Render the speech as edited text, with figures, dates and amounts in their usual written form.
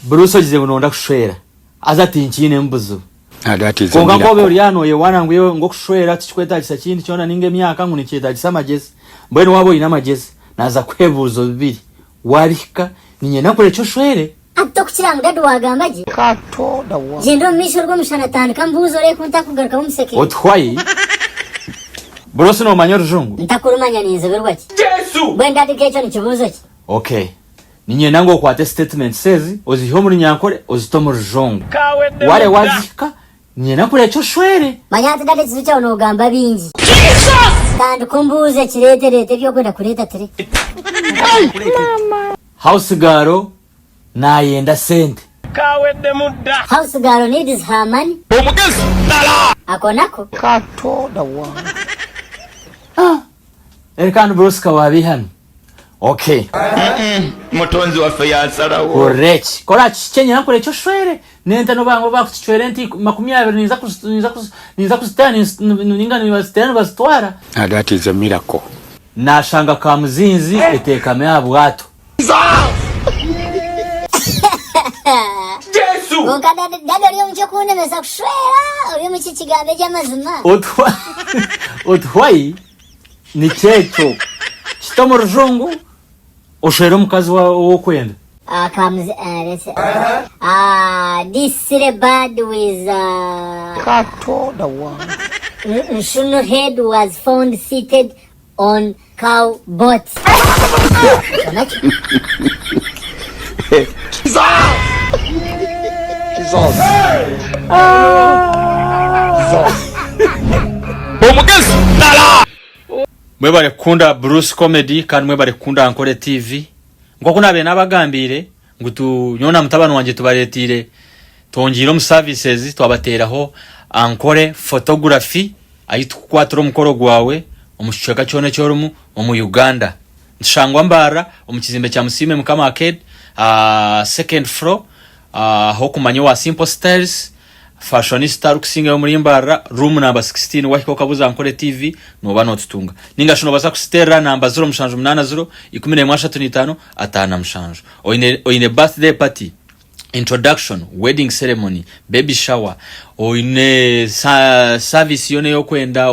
Bruce ojize bunonda kushwera azati nchine mbuzo adati konga kobe uliano ye wanangu ye ngokushwera tichikweta alisa chindi chona ninge myaka nguni cheta alisa majezi mbwenu wabo ina majezi naza kwebuzo bibiri warika ninye nakole cyo shwere atokukiranga dadu wagambaje katoda wa jendo mishorgo mushana tandika mbuzo le kunta kugaruka umuseke otwayi Bruce no manyo rujungu ntakurumanya ninze berwaki Yesu bwenda dikecho nikibuzo ki okay ninye nango kwate statement says oziho muri Nyankore ozito mu rujungu wale wazika ninye nakole cyo shwere manyate dade zicha ono gamba bingi kandi kumbuze kirete byo kwenda kureta tere mama house garo na yenda sente kawedde mudda house garo needs her money omugezi dala akonako katoda wa Erkan Bruce kawabihan okay mutonzi wa fiyansara wo correct kola chenye nakole cyo shwere nenta no bango bakuchwere nti 20 niza kustani ninga ni bastani bastwara adati is a miracle nashanga ka muzinzi etekame abwato Yesu ngokada dade lyo mche kune mesa kushwera lyo mchi kigambe jamazima otwayi ni checho chitomo rujungu oshwere mukazi wo kwenda comes this bad with katoda wa Shunu head was found seated on cow butt. omugezi dala mwebale kunda Bruce Comedy kandi mwebale kunda Ankole TV ngokuna be nabagambire ngutu nyona mutabano wanje tubaretire tonjiro mu services twabateraho Ankole photography ayitukwatura mukoro gwawe omushweka cyone cyorumu mu Uganda nshangwa mbara omukizimbe kya Musime mukama arcade second floor ho kumanyo wa Simple Styles fashionista rukusinga muri mbara room number 16 wahiko kabuza Ankole TV no bano tutunga ninga shino basa kustera namba 0 11 atana mshanjo oine birthday party introduction wedding ceremony baby shower oine service yone yokwenda